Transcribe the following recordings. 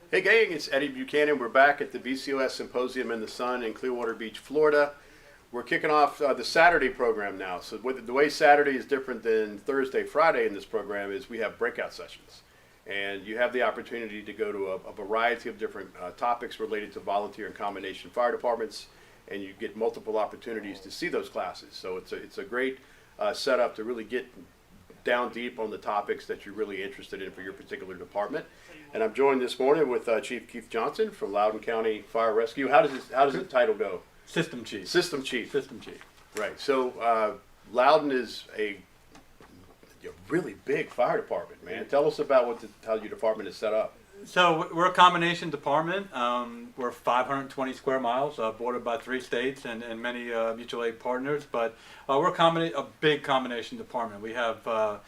Hey gang, it's Eddie Buchanan. We're back at the VCOS Symposium in the Sun in Clearwater Beach, Florida. We're kicking off the Saturday program now. So the way Saturday is different than Thursday, Friday in this program is we have breakout sessions. And you have the opportunity to go to a variety of different topics related to volunteer and combination fire departments, and you get multiple opportunities to see those classes. So it's a great setup to really get down deep on the topics that you're really interested in for your particular department. And I'm joined this morning with Chief Keith Johnson from Loudoun County Fire Rescue. How does the title go? System Chief. System Chief. System Chief. Right. So Loudoun is a really big fire department, man. Tell us about how your department is set up. So we're a combination department. We're 520 square miles, bordered by 3 states and many mutual aid partners. But we're a big combination department. We have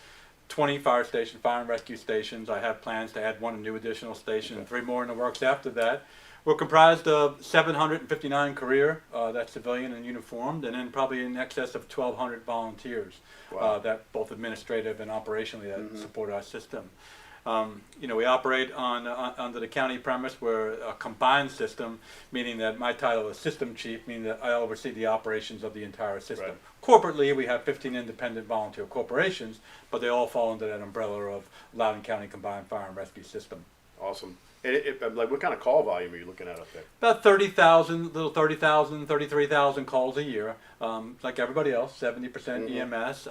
20 fire and rescue stations. I have plans to add 1 new additional station and 3 more in the works after that. We're comprised of 759 career, that's civilian and uniformed, and then probably in excess of 1,200 volunteers. Wow. That both administrative and operationally that support our system. We operate under the county premise. We're a combined system, meaning that my title is System Chief, meaning that I oversee the operations of the entire system. Right. Corporately, we have 15 independent volunteer corporations, but they all fall under that umbrella of Loudoun County Combined Fire and Rescue System. Awesome. And like, what kind of call volume are you looking at up there? About 30,000, 33,000 calls a year. Like everybody else, 70% EMS.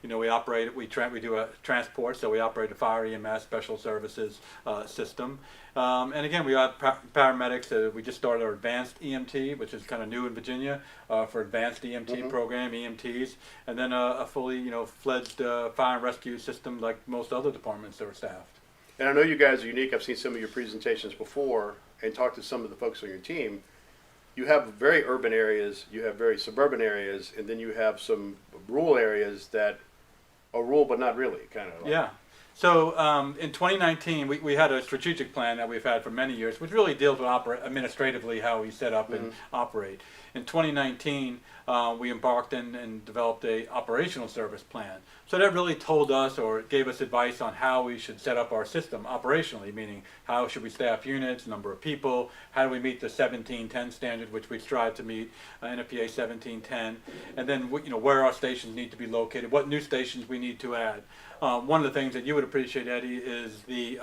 We do a transport, so we operate a fire EMS special services system. And again, we have paramedics. We just started our advanced EMT, which is kind of new in Virginia, for advanced EMT program, EMTs, and then a fully, fledged fire and rescue system like most other departments that are staffed. And I know you guys are unique. I've seen some of your presentations before and talked to some of the folks on your team. You have very urban areas, you have very suburban areas, and then you have some rural areas that are rural but not really, kind of. Yeah. So in 2019, we had a strategic plan that we've had for many years, which really deals with administratively how we set up and operate. In 2019, we embarked and developed a operational service plan. So that really told us, or gave us advice on how we should set up our system operationally, meaning how should we staff units, number of people, how do we meet the 1710 standard, which we strive to meet, NFPA 1710, and then where our stations need to be located, what new stations we need to add. One of the things that you would appreciate, Eddie, is the,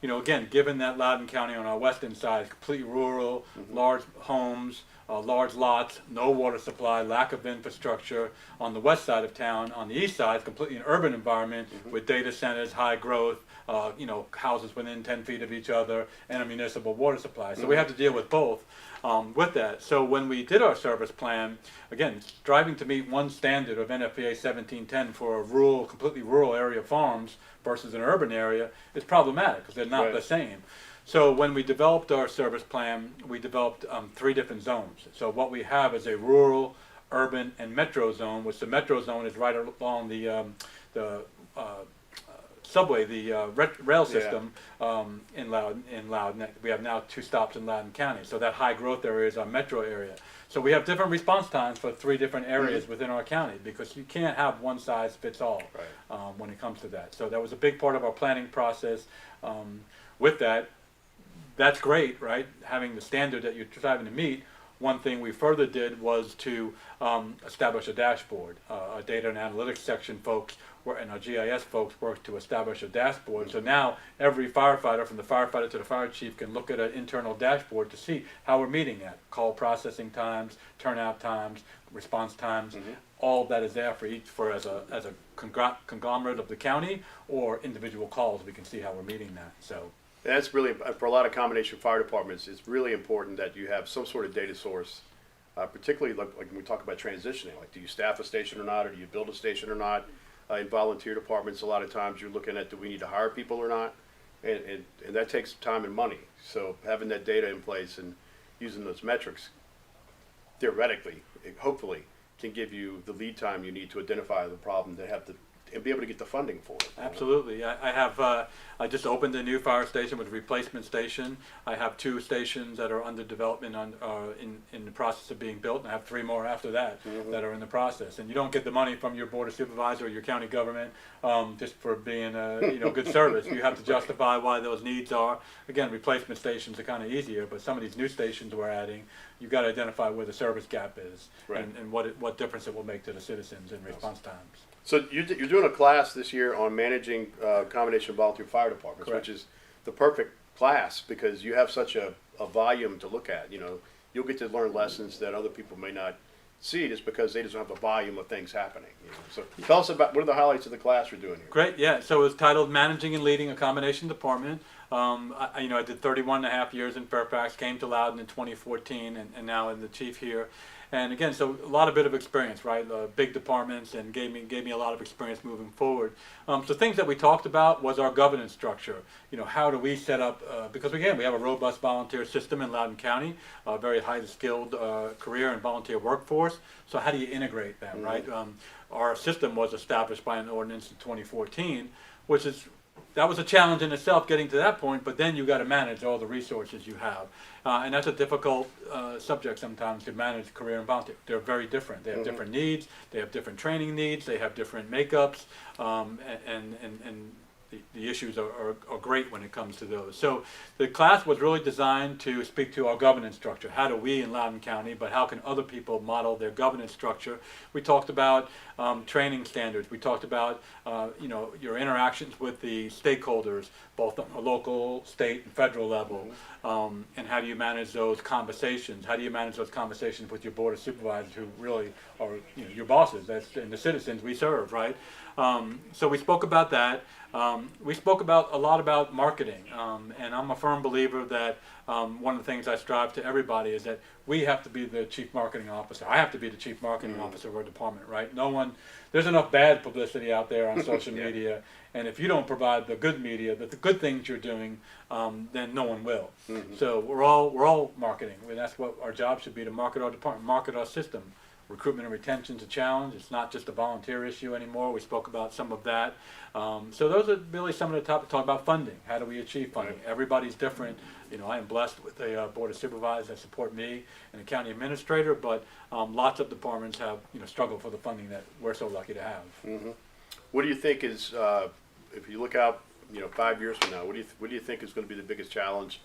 again, given that Loudoun County on our western side is completely rural, large homes, large lots, no water supply, lack of infrastructure. On the west side of town, on the east side, completely an urban environment with data centers, high growth, houses within 10 feet of each other, and a municipal water supply. So we have to deal with both with that. So when we did our service plan, again, striving to meet one standard of NFPA 1710 for a completely rural area of farms versus an urban area is problematic because they're not the same. So when we developed our service plan, we developed 3 different zones. So what we have is a rural, urban, and metro zone, which the metro zone is right along the subway, the rail system in Loudoun. We have now 2 stops in Loudoun County. So that high growth area is our metro area. So we have different response times for 3 different areas within our county because you can't have one size fits all when it comes to that. So that was a big part of our planning process. With that, that's great, right? Having the standard that you're striving to meet. One thing we further did was to establish a dashboard. Our data and analytics section folks and our GIS folks worked to establish a dashboard. So now every firefighter, from the firefighter to the fire chief, can look at an internal dashboard to see how we're meeting that. Call processing times, turnout times, response times. All of that is there as a conglomerate of the county or individual calls. We can see how we're meeting that. So. That's really, for a lot of combination fire departments, it's really important that you have some sort of data source, particularly like when we talk about transitioning. Like, do you staff a station or not, or do you build a station or not? In volunteer departments, a lot of times you're looking at, do we need to hire people or not? And that takes time and money. So having that data in place and using those metrics, theoretically, hopefully, can give you the lead time you need to identify the problem, to have the and be able to get the funding for it. Absolutely. I have, I just opened a new fire station with a replacement station. I have 2 stations that are under development in the process of being built, and I have 3 more after that that are in the process. And you don't get the money from your board of supervisor or your county government just for being good service. You have to justify why those needs are. Again, replacement stations are kind of easier, but some of these new stations we're adding, you've got to identify where the service gap is, Right. and what difference it will make to the citizens in response times. So you're doing a class this year on managing combination volunteer fire departments, Correct. which is the perfect class because you have such a volume to look at. You'll get to learn lessons that other people may not see just because they just don't have a volume of things happening. So tell us about what are the highlights of the class you're doing here. Great, yeah. So it's titled Managing and Leading a Combination Department. I did 31 and a half years in Fairfax, came to Loudoun in 2014, and now I'm the chief here. And again, so a lot of bit of experience, right? Big departments, and gave me a lot of experience moving forward. So things that we talked about was our governance structure. How do we set up? Because again, we have a robust volunteer system in Loudoun County, a very highly skilled career and volunteer workforce. So how do you integrate them, right? Our system was established by an ordinance in 2014, that was a challenge in itself getting to that point, but then you got to manage all the resources you have. And that's a difficult subject sometimes to manage career and volunteer. They're very different. They have different needs, they have different training needs, they have different makeups, and the issues are great when it comes to those. So the class was really designed to speak to our governance structure. How do we in Loudoun County, but how can other people model their governance structure? We talked about training standards. We talked about your interactions with the stakeholders, both on a local, state, and federal level, and how do you manage those conversations? How do you manage those conversations with your board of supervisors, who really are your bosses, and the citizens we serve, right? So we spoke about that. We spoke a lot about marketing, and I'm a firm believer that one of the things I strive to everybody is that we have to be the chief marketing officer. I have to be the chief marketing officer of our department, right? There's enough bad publicity out there on social media, and if you don't provide the good media, the good things you're doing, then no one will. So we're all marketing, and that's what our job should be, to market our department, market our system. Recruitment and retention is a challenge. It's not just a volunteer issue anymore. We spoke about some of that. So those are really some of the topics. Talk about funding. How do we achieve funding? Everybody's different. I am blessed with a board of supervisors that support me and a county administrator, but lots of departments have struggled for the funding that we're so lucky to have. What do you think is, if you look out 5 years from now, what do you think is going to be the biggest challenge,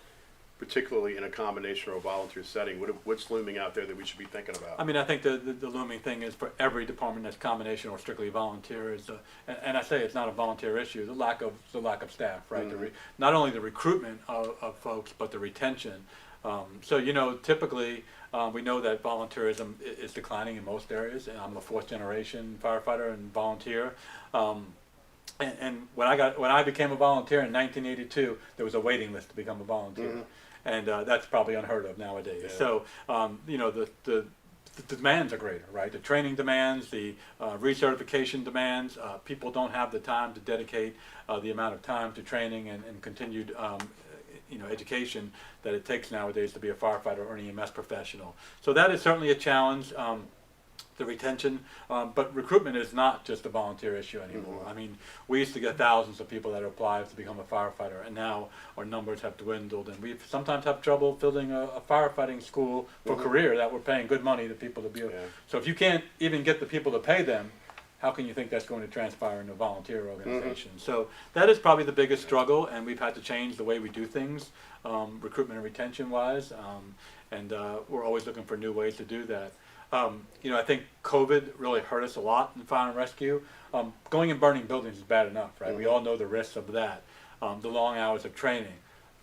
particularly in a combination or a volunteer setting? What's looming out there that we should be thinking about? I mean, I think the looming thing is for every department that's combination or strictly volunteer is, and I say it's not a volunteer issue, the lack of staff, right? Not only the recruitment of folks, but the retention. So typically we know that volunteerism is declining in most areas, and I'm a 4th generation firefighter and volunteer. And when I became a volunteer in 1982, there was a waiting list to become a volunteer. And that's probably unheard of nowadays. Yeah. So, the demands are greater, right? The training demands, the recertification demands. People don't have the time to dedicate the amount of time to training and continued education that it takes nowadays to be a firefighter or an EMS professional. So that is certainly a challenge. The retention, but recruitment is not just a volunteer issue anymore. I mean, we used to get thousands of people that applied to become a firefighter, and now our numbers have dwindled, and we sometimes have trouble filling a firefighting school for career that we're paying good money to people to be. So if you can't even get the people to pay them, how can you think that's going to transpire in a volunteer organization? So that is probably the biggest struggle, and we've had to change the way we do things, recruitment and retention wise, and we're always looking for new ways to do that. I think COVID really hurt us a lot in fire and rescue. Going and burning buildings is bad enough, right? We all know the risks of that, the long hours of training.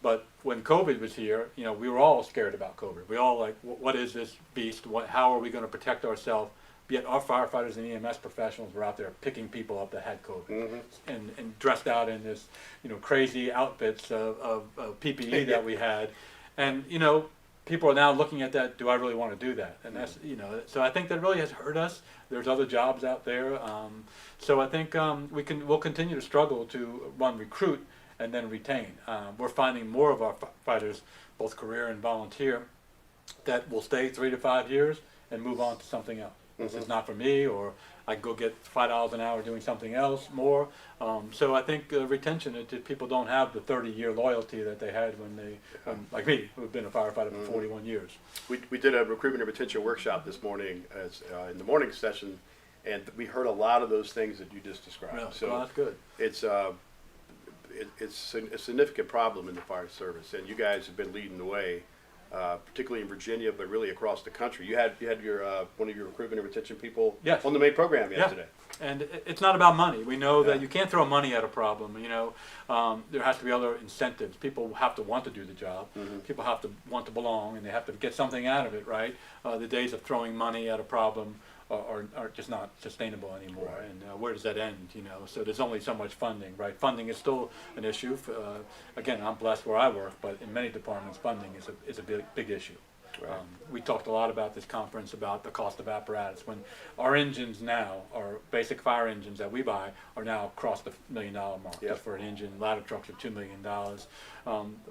But when COVID was here, we were all scared about COVID. We all like, what is this beast? How are we going to protect ourselves? Yet our firefighters and EMS professionals were out there picking people up that had COVID and dressed out in this, crazy outfits of PPE that we had, and people are now looking at that. Do I really want to do that? And that's so I think that really has hurt us. There's other jobs out there, so I think we'll continue to struggle to recruit and then retain. We're finding more of our fighters, both career and volunteer, that will stay 3 to 5 years and move on to something else. This is not for me, or I can go get $5 an hour doing something else more. So I think retention, people don't have the 30-year loyalty that they had when they, like me, who've been a firefighter for 41 years. We did a recruitment and retention workshop this morning in the morning session, and we heard a lot of those things that you just described. Really? So Well, that's good. it's a significant problem in the fire service, and you guys have been leading the way, particularly in Virginia, but really across the country. You had your one of your recruitment and retention people Yes. on the main program yesterday. And it's not about money. We know that you can't throw money at a problem. There has to be other incentives. People have to want to do the job. People have to want to belong, and they have to get something out of it, right? The days of throwing money at a problem are just not sustainable anymore. Right. And where does that end? So there's only so much funding, right? Funding is still an issue. Again, I'm blessed where I work, but in many departments, funding is a big issue. Right. We talked a lot about this conference about the cost of apparatus. When our engines now, our basic fire engines that we buy, are now across the $1 million mark. Yep. Just for an engine. Ladder trucks are $2 million.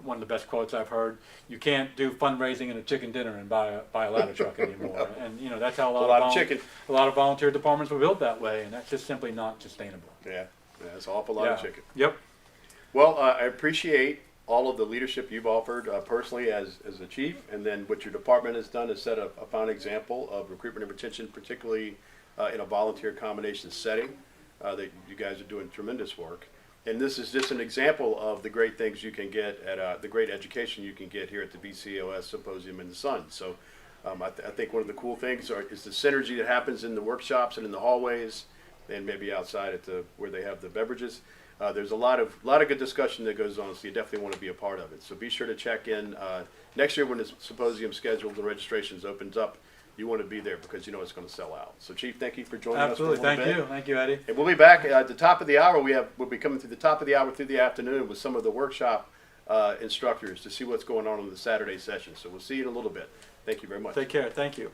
One of the best quotes I've heard: "You can't do fundraising and a chicken dinner and buy a ladder truck anymore." And that's how a lot of volunteer departments were built that way, and that's just simply not sustainable. Yeah, that's an awful lot of chicken. Yep. Well, I appreciate all of the leadership you've offered personally as a chief, and then what your department has done is set a fine example of recruitment and retention, particularly in a volunteer combination setting. That you guys are doing tremendous work, and this is just an example of the great things you can get at the great education you can get here at the BCOS Symposium in the Sun. So I think one of the cool things is the synergy that happens in the workshops and in the hallways, and maybe outside at where they have the beverages. There's a lot of good discussion that goes on, so you definitely want to be a part of it. So be sure to check in next year when the symposium scheduled and registrations opens up. You want to be there because you know it's going to sell out. So Chief, thank you for joining us. Absolutely, thank you, Eddie. And we'll be back at the top of the hour. We'll be coming through the top of the hour through the afternoon with some of the workshop instructors to see what's going on in the Saturday session. So we'll see you in a little bit. Thank you very much. Take care. Thank you.